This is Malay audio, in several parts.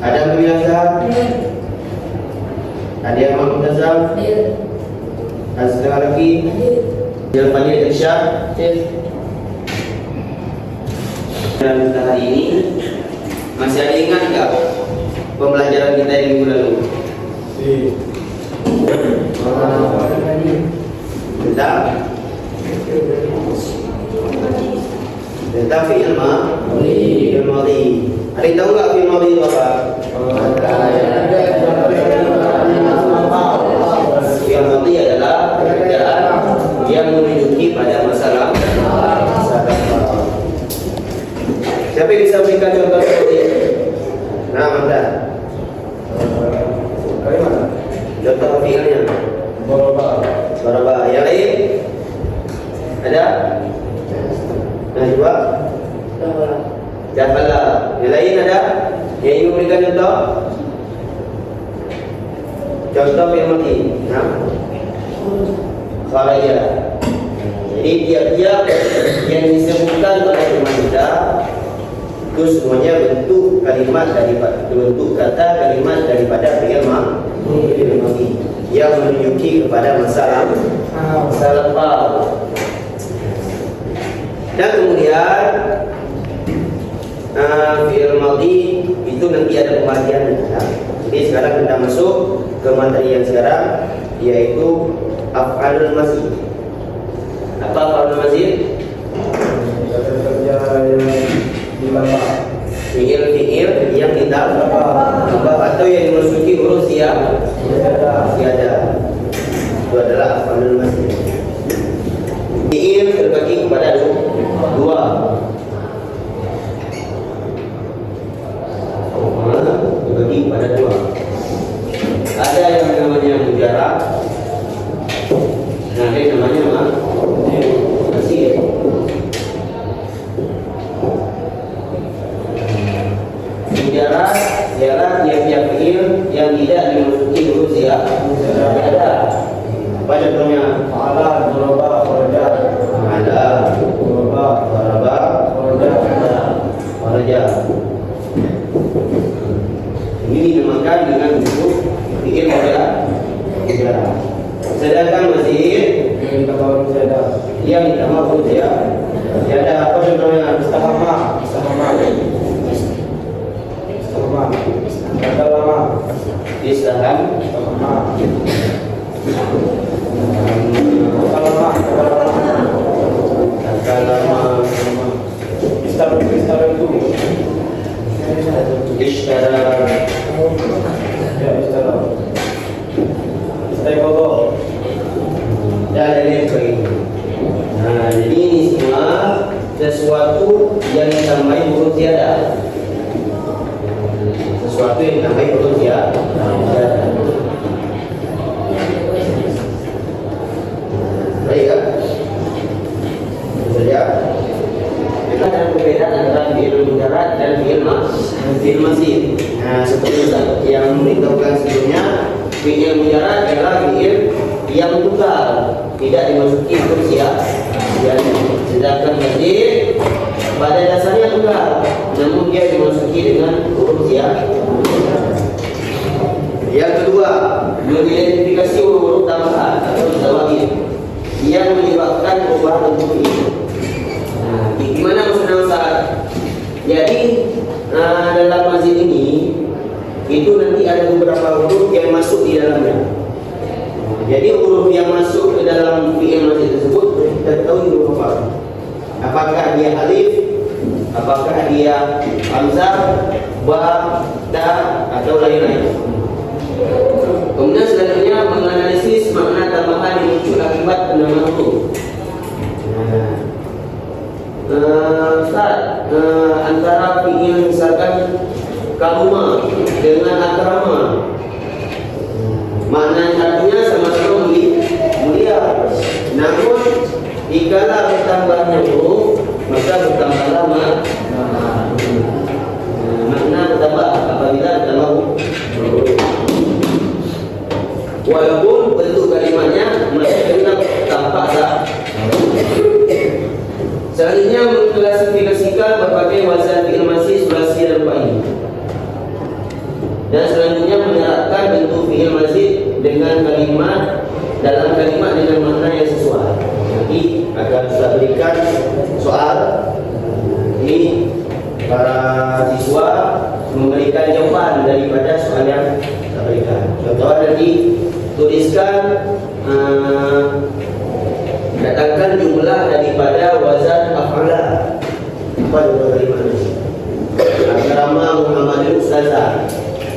Ada yang bilang sahab? Ada yang mau sahab? Ada setengah lagi? Jawabannya Irsyad. Dan hari ini masih ada ingat nggak pembelajaran kita yang minggu lalu? Tentang fi'il madhi. Ada yang tahu nggak fi'il madhi itu apa? Fi'il madhi adalah pekerjaan yang menunjuki pada masalah. Siapa yang bisa berikan contoh seperti ini? Nah, mana? Contoh fi'ilnya. Daraba. Yang lain? Ada? Najwa? Jafala. Yang lain ada? Yang ingin memberikan contoh? Contoh fi'il madhi. Nah. Kharaja. Jadi tiap-tiap yang disebutkan oleh firman kita itu semuanya bentuk kalimat daripada bentuk kata kalimat daripada fi'il madhi yang menunjuki kepada masalah fa'il. Dan kemudian fi'il madhi itu nanti ada pembagian. Jadi sekarang kita masuk ke materi yang sekarang, yaitu af'alul mazid. Apa af'alul mazid? Fi'il yang ditambah atau yang dimasuki huruf siada. Itu adalah af'alul mazid. Fi'il terbagi kepada dua. Terbagi kepada dua. Ada yang namanya mujarrad, ada yang namanya mazid. Mujarrad ialah tiap-tiap fi'il yang tidak dimasuki huruf siada. Apa contohnya? Ala, daraba, kharaja. Ala, daraba, kharaja. Ini dinamakan dengan bentuk fi'il mujarrad. Sedangkan mazid yang ditambah huruf siada. Apa contohnya? Istahama. Nah, jadi ini semua sesuatu yang ditambahi huruf tiada. Sesuatu yang ditambahi huruf tiada. Baik kan? Saja. Kita ada perbedaan antara fi'il mujarrad dan fi'il mazid. Nah, seperti yang diberitahukan sebelumnya, fi'il mujarrad adalah fi'il yang tunggal, tidak dimasuki huruf siada. Sedangkan mazid pada dasarnya tunggal, namun dia dimasuki dengan huruf siada. Yang kedua, mengidentifikasi huruf tambahan atau zawaid yang menyebabkan perubahan bentuk ini. Nah, gimana maksudnya Ustaz? Jadi dalam mazid ini itu nanti ada beberapa huruf yang masuk di dalamnya. Jadi huruf yang masuk ke dalam fi'il mazid tersebut kita tahu huruf apa? Apakah dia alif, apakah dia hamzah, ba, ta atau lain-lain. Kemudian selanjutnya menganalisis makna tambahan yang muncul akibat penambahan huruf. Ustaz, antara fi'il misalkan karuma dengan akrama, maknanya artinya sama-sama mulia. Namun jikalau bertambahnya huruf, maka bertambahlah makna bertambah apabila bertambah huruf. Walaupun bentuk kalimatnya masih tetap tampak sah. Selanjutnya mengklasifikasikan berbagai wazan fi'il mazid, sulasi dan rubai. kalimat dengan makna yang sesuai. Jadi akan saya berikan soal ini, para siswa memberikan jawaban daripada soal yang saya berikan. Contoh nanti tuliskan datangkan jumlah daripada wazan af'ala. Apa jumlah dari mana? Agama Muhammadin Ustazah.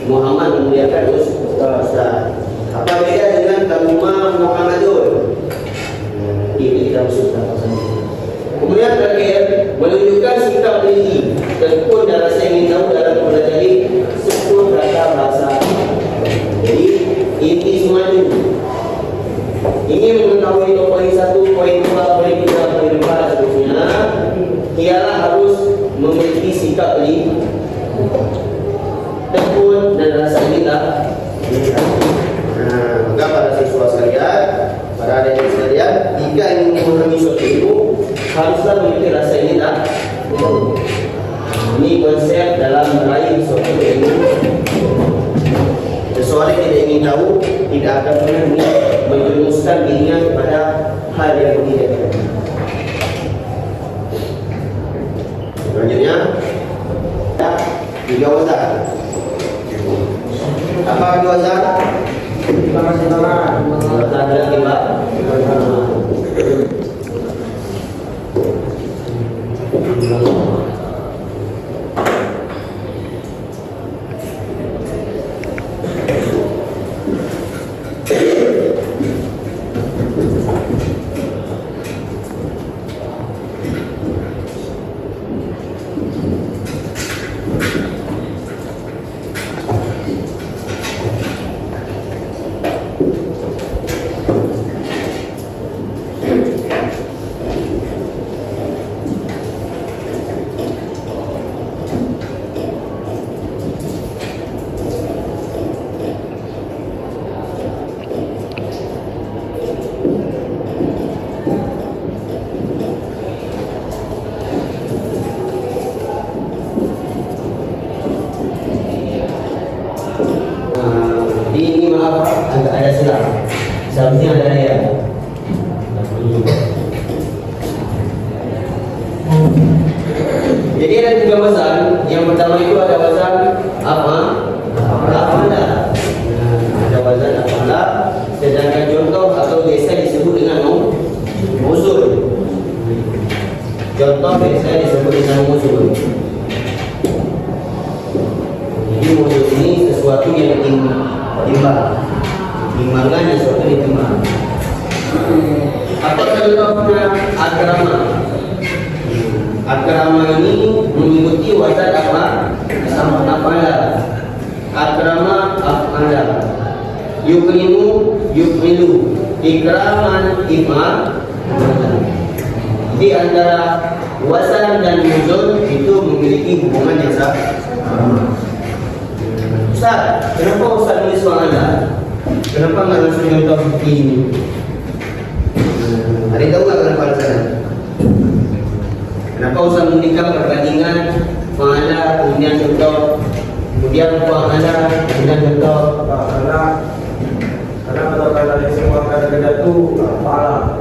Muhammad memuliakan Ustaz. Apa beda dengan Kamuma Muhammadun? Ini kita maksudkan. Kemudian terakhir, menunjukkan sikap diri tekun dan rasa ingin tahu dalam mempelajari seluruh kata bahasa. Jadi inti semua itu ingin mengetahui poin 1, poin 2, poin 3, poin 4 dan seterusnya, ialah harus memiliki sikap diri tekun dan rasa ingin tahu. Maka para siswa sekalian, para adik-adik sekalian, jika ingin memahami suatu ilmu, haruslah memiliki rasa ingin tahu. Ini konsep dalam meraih suatu ilmu. Seseorang yang tidak ingin tahu tidak akan pernah menjerumuskan dirinya kepada hal yang tidak. Selanjutnya, 3 wazan. Apa 2 wazan? Wazan dan timbang. Ini maaf agak ada silap. Seharusnya ada ya. Jadi ada 3 wazan. Yang pertama itu ada wazan apa? Af'ala. Ada wazan af'ala. Sedangkan contoh atau biasa disebut dengan mausul. Contoh biasa disebut dengan mausul. Jadi mausul ini sesuatu yang timbangan yang sesuatu ditimbang. Apa contohnya akrama? Akrama ini mengikuti wazan apa? Af'ala. Akrama af'ala. Yukrimu yukmilu. Ikraman if'al. Di antara wazan dan muzun itu memiliki hubungan yang sama. Ustaz, kenapa Ustaz nulis soalan? Kenapa nggak langsung contoh seperti ini? Ada tahu nggak kenapa alasannya? Kenapa Ustaz memberikan perbandingan fa'ala kemudian contoh, kemudian fa'ala kemudian contoh? Karena kata-kata dari semua kata-kata itu fa'ala.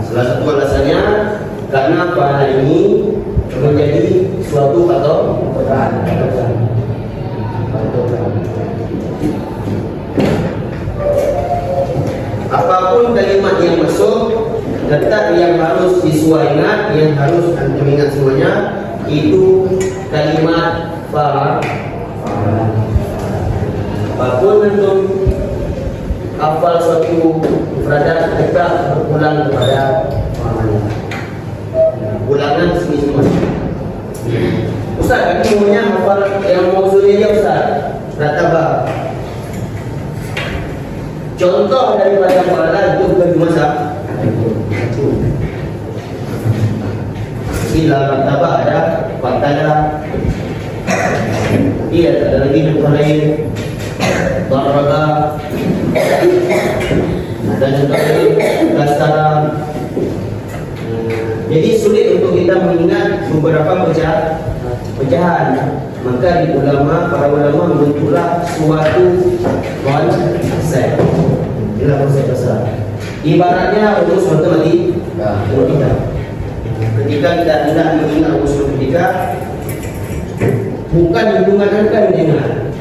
Salah satu alasannya karena fa'ala ini menjadi suatu patokan. Apapun kalimat yang masuk, tetap yang harus siswa ingat, yang harus antum ingat semuanya, itu kalimat fa'ala. Apapun antum hafal suatu mufradat, tetap berulang kepada fa'ala. Ulangan semua. Ustaz, kami maunya hafal yang mausulnya aja Ustaz. Rataba. Contoh daripada fa'ala itu bukan cuma satu. Bila rataba ada fa'ala. Iya, ada lagi contoh lain. Daraba. Ada contoh lain. Kasara. Jadi sulit untuk kita mengingat beberapa pecahan. Maka di para ulama membentuklah suatu konsep. Inilah konsep besar. Ibaratnya rumus matematika. Ketika kita hendak mengingat rumus matematika, bukan hitungan angka yang diingat,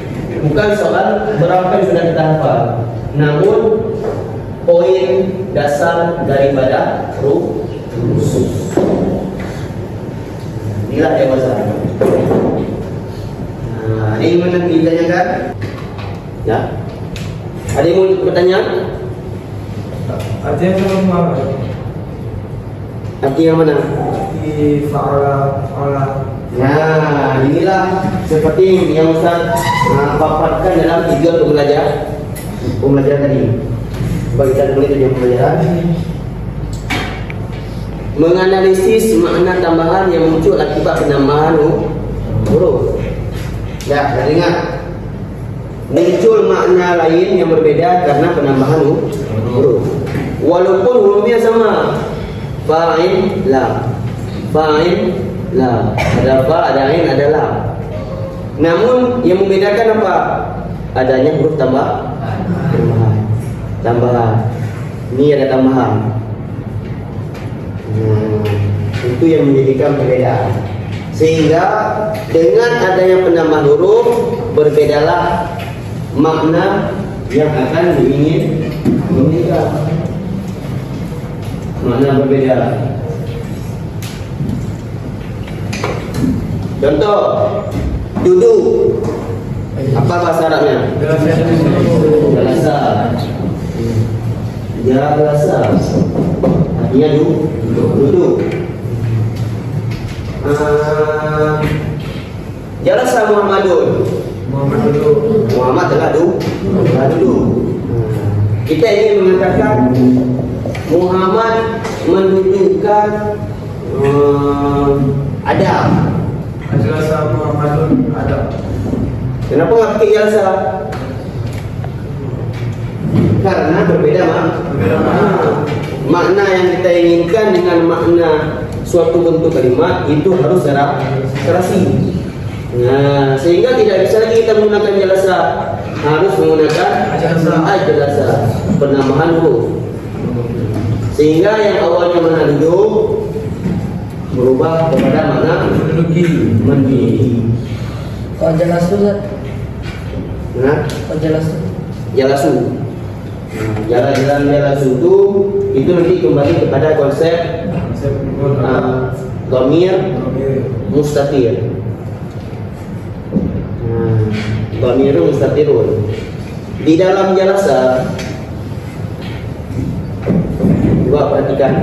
bukan soal berapa yang sudah kita hafal, namun poin dasar daripada rumus. Inilah dewasa. Ada yang mana ditanyakan? Ya. Ada yang mau bertanya? Artinya sama. Arti yang mana? Di fa'ala. Nah, inilah seperti yang Ustaz paparkan dalam tujuan pembelajaran tadi. Bagi kita mulai tujuan pembelajaran, menganalisis makna tambahan yang muncul akibat penambahan huruf. Ya, dan ingat, muncul makna lain yang berbeda karena penambahan huruf. Walaupun hurufnya sama, fa'il lam, ada fa, ada ain, ada lam. Namun yang membedakan apa? Adanya huruf tambahan. Ini ada tambahan. Itu yang menjadikan perbedaan. Sehingga dengan adanya penambahan huruf, berbedalah makna yang akan diinginkan. Makna berbeda. Contoh, duduk. Apa bahasa Arabnya? Jalasa. Artinya duduk. Jalasa Muhammadun. Muhammad telah duduk. Kita ingin mengatakan Muhammad mendudukkan Adam. Jalasa Muhammadun Adam. Kenapa nggak pakai jalasa? Karena berbeda makna yang kita inginkan dengan makna suatu bentuk kalimat itu harus serasi. Nah, sehingga tidak bisa lagi kita menggunakan jalasa, harus menggunakan jalasa, penambahan huruf. Sehingga yang awalnya makna duduk berubah kepada makna mendidih. Oh, jalasu. Nah, jalasu. Jalasu itu nanti kembali kepada konsep dhamir mustatir. Dhamirun mustatirun. Di dalam jalasa, coba perhatikan.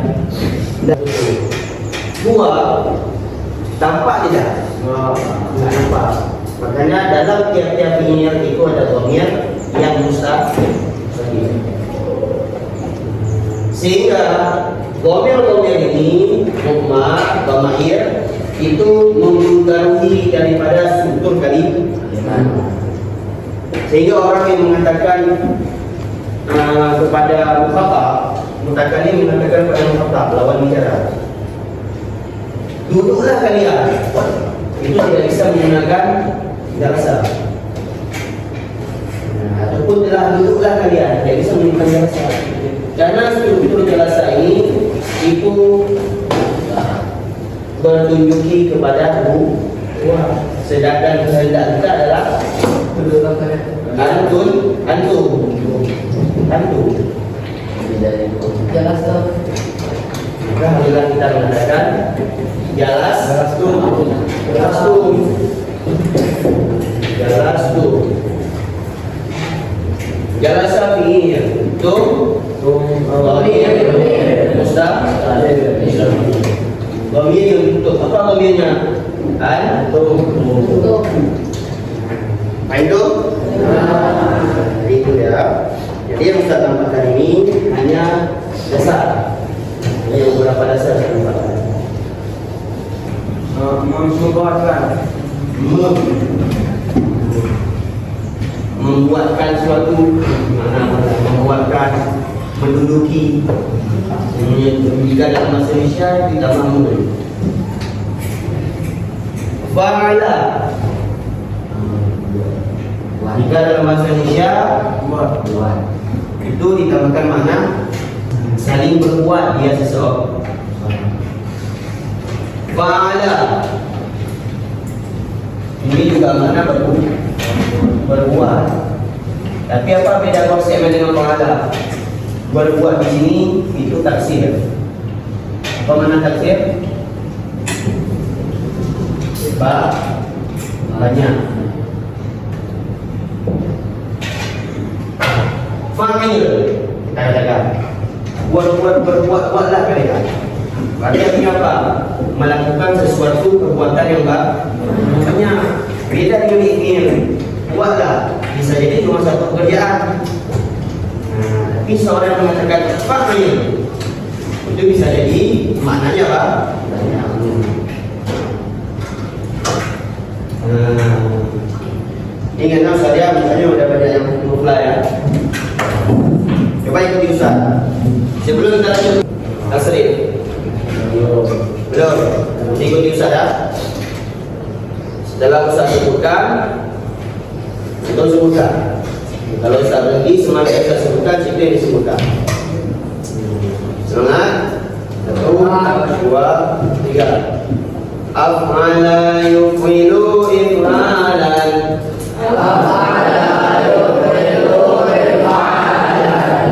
Dua tampak tidak? Tidak nampak. Makanya dalam tiap-tiap fi'il itu ada dhamir yang mustatir. Sehingga dhamir ini mukmah, dhamair itu mempengaruhi daripada struktur kalimat. Sehingga orang yang mengatakan kepada mutakallim mengatakan kepada mukhatab, lawan bicara, duduklah kalian, itu tidak bisa menggunakan jalasa. Ataupun telah duduklah kalian, tidak bisa menggunakan jalasa. Karena struktur jalasa ini itu bertunjuki kepada sedangkan kehendak kita adalah antum. Jalasa. Maka marilah kita mengatakan jalastu. Jalasa fi'il dhamir mustatir. Dhamir yang bentuk apa dhamirnya? Antum. Itu ya. Jadi yang Ustaz tambahkan ini hanya dasar. Hanya beberapa dasar saya tambahkan. Membuatkan suatu membuatkan menduduki. Jika dalam bahasa Indonesia tidak mampu. Fa'ala. Jika dalam bahasa Indonesia buat itu ditambahkan makna saling berbuat dia seseorang. Fa'ala ini juga makna berbuat. Tapi apa beda konsep dengan fa'ala? Berbuat di sini itu taksir. Apa makna taksir? Banyak. Fa'il katakan buatlah mereka. Artinya apa? Melakukan sesuatu perbuatan yang banyak. Beda dengan ingin. Buatlah bisa jadi cuma satu pekerjaan. Tapi seorang mengatakan fa'il itu bisa jadi maknanya apa? Ingat nak saya misalnya sudah banyak yang mulai ya. Coba ikuti Ustaz. Sebelum kita lanjut tasrif. Belum. Ikuti Ustaz ya. Setelah Ustaz sebutkan, kita sebutkan. Kalau Ustaz berhenti, semangat Ustaz sebutkan, situ yang disebutkan. Semangat. 1, 2, 3. Af'ala yuf'ilu if'alan.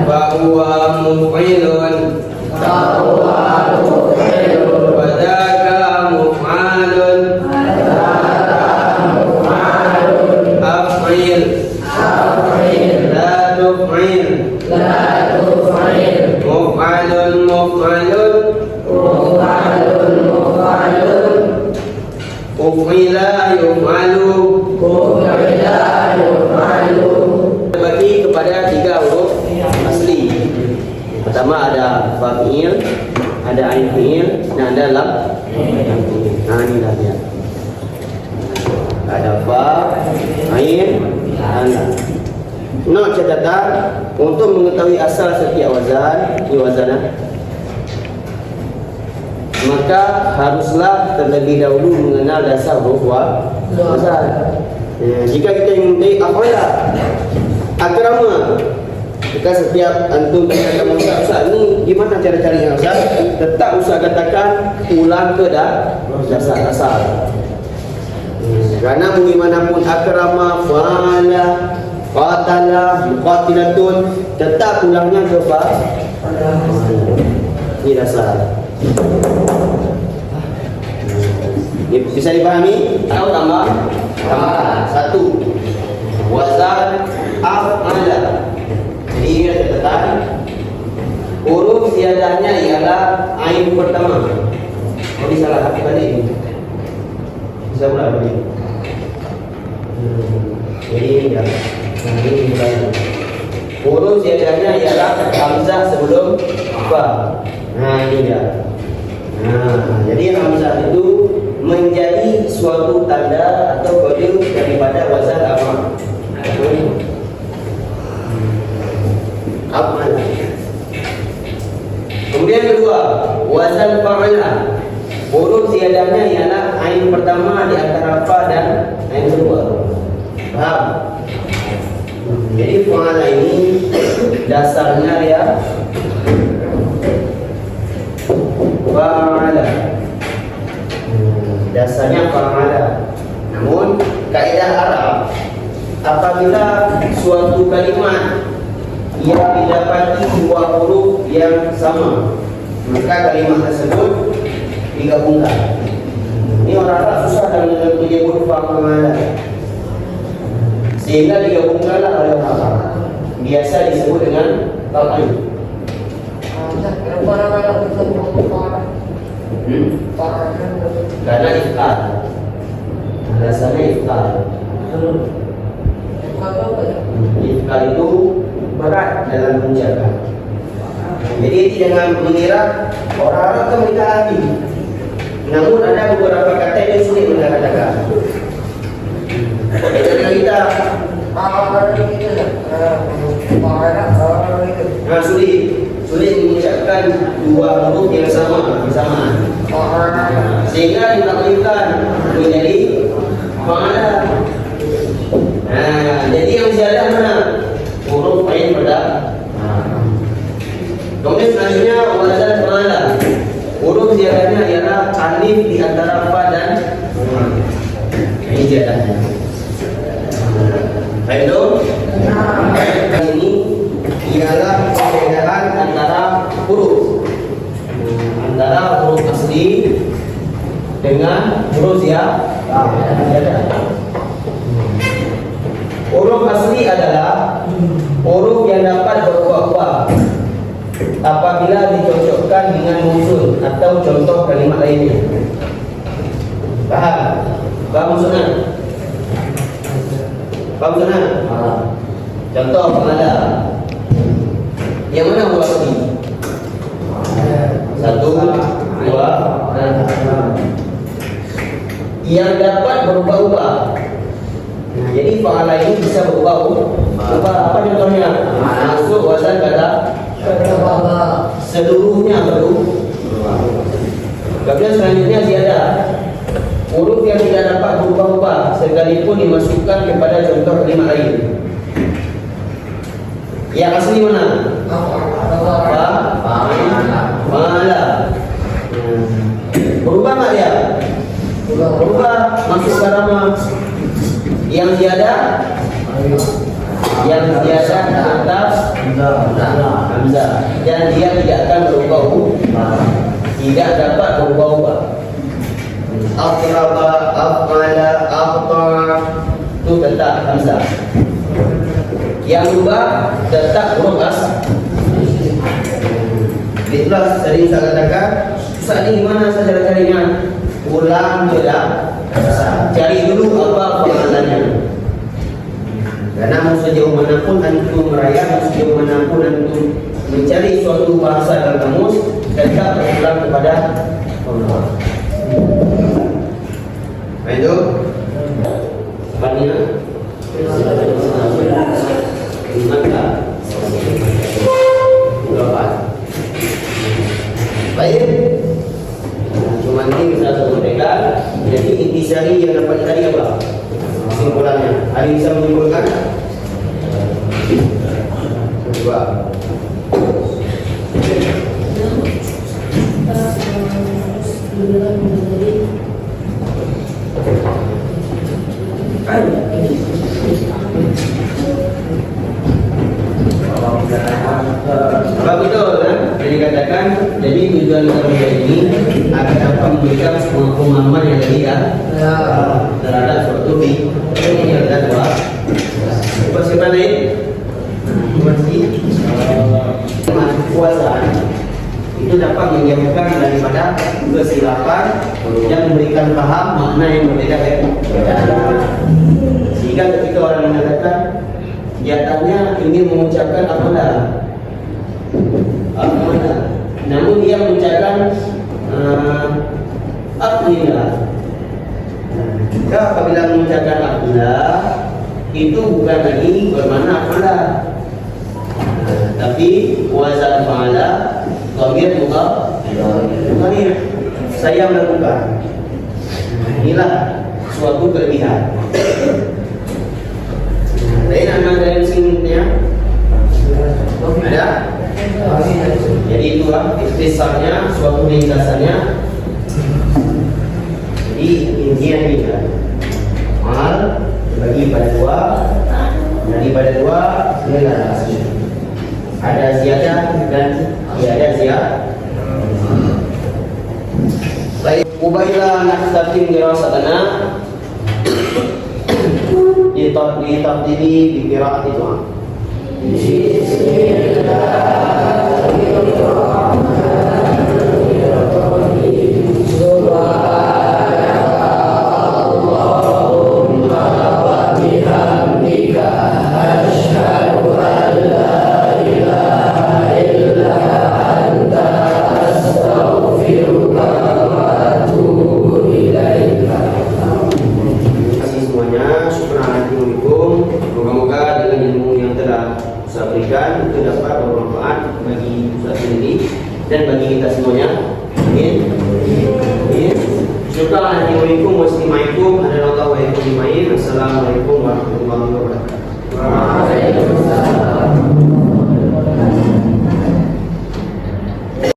Fahuwa muf'ilun. Wadaka muf'alun. Af'il. La tuf'il. Muf'alun muf'alun. Uf'ila yuf'alu. Terbagi kepada 3 huruf asli. Pertama ada fa'il, ada ain fi'il, dan ada lam. Nah ini dah dia. Ada fa, ain, dan lam. Note catatan untuk mengetahui asal setiap wazan, ini wazanah. Maka haruslah terlebih dahulu mengenal dasar huruf wazan. Jika kita ingin menjadi af'ala, akrama, maka setiap antum katakan Ustaz ni gimana cara carinya Ustaz? Tetap Ustaz katakan ulang ke dasar asal. Kerana bagaimanapun akrama, fa'ala, qatala, muqatilatun, tetap ulangnya ke fa'ala. Ini dasar. Bisa dipahami? Atau tambah? Tambah. 1. Wazan af'ala. Jadi ini catatan. Huruf ziyadahnya ialah ain pertama. Oh, disalah hati balik. Bisa ulang balik. Jadi ini dah. Ini mulai. Huruf ziyadahnya ialah hamzah sebelum fa. Nah ini dia. Nah, jadi hamzah itu menjadi suatu tanda atau kode daripada wazan apa? Apa? Kemudian kedua, wazan fa'ala. Huruf ziyadahnya ialah ain pertama di antara fa dan ain kedua. Paham? Jadi fa'ala ini dasarnya ya fa'ala. Dasarnya fa'ala. Namun kaidah Arab, apabila suatu kalimat yang didapati 2 huruf yang sama, maka kalimat tersebut digabungkan. Ini orang Arab susah dalam menyebut fa'ala, sehingga digabungkanlah oleh orang Arab. Biasa disebut dengan fa'ala. Karena if'al. Alasannya if'al. If'al itu berat dalam menjaga. Jadi jangan mengira orang Arab itu mereka ahli. Namun ada beberapa kata yang sulit mereka katakan. Jadi kita sulit mengucapkan 2 huruf yang sama bersamaan, sehingga ditaklifkan menjadi fa'ala. Jadi yang ziyadah mana? Huruf ain pada. Kemudian selanjutnya ziyadahnya. Baik itu. Ini ialah perbedaan antara huruf asli dengan huruf ziyadah. Huruf asli adalah huruf yang dapat berubah-ubah apabila dicocokkan dengan unsur atau contoh kalimat lainnya. Paham? Paham maksudnya? Paham maksudnya? Contoh penanda. Yang mana huruf asli? 1, 2, yang dapat berubah-ubah. Nah, jadi fa'ala ini bisa berubah-ubah. Apa contohnya? Masuk wazan kata seluruhnya berubah. Kemudian selanjutnya ziyadah. Huruf yang tidak dapat berubah-ubah sekalipun dimasukkan kepada contoh kalimat lain. Yang asli mana? Fa'ala. Berubah nggak dia? Berubah, masuk ke nama. Yang ziyadah atas hamzah, dan dia tidak akan berubah-ubah, tidak dapat berubah-ubah. Aqraba, aqala, aqtar itu tetap hamzah. Yang berubah tetap huruf asli. Itulah sering saya katakan, Ustaz ini gimana saja carinya? Ulang tidak, cari dulu apa pengertiannya. Karena mau sejauh manapun antum merayap, sejauh manapun antum mencari suatu bahasa dalam kamus, tetap berulang kepada Allah. Itu sebenarnya baik. Cuma ini bisa sampaikan. Jadi intisari yang dapat tadi apa? Kesimpulannya. Ada yang bisa menyimpulkan? Coba. Sebab itu kan, jadi katakan, jadi tujuan kita ini agar dapat memberikan semua pemahaman yang tadi ya terhadap suatu yang ada dua. Siapa lain? Masih kekuasaan itu dapat menjauhkan daripada kesilapan dan memberikan paham makna yang berbeda ya. Sehingga ketika orang mengatakan nyatanya ingin mengucapkan apalah, namun dia mengucapkan Alhamdulillah. Jika apabila mengucapkan Alhamdulillah itu bukan lagi bermakna Alhamdulillah, tapi wazan fa'ala dhamir mudhaf ilaih. Saya melakukan. Inilah suatu kelebihan. Lain ada yang singnya? Ada? Jadi itulah ikhtisarnya, suatu ringkasannya. Jadi intinya ini kan, mal bagi pada dua, daripada dua adalah ada ziyadah dan tiada ziyadah. Baik, ubailah nahtatim dirasatana ditafdili di qiraat itu. Itu dapat bermanfaat bagi Ustaz sendiri dan bagi kita semuanya. Amin. Syukur. Assalamualaikum warahmatullahi wabarakatuh.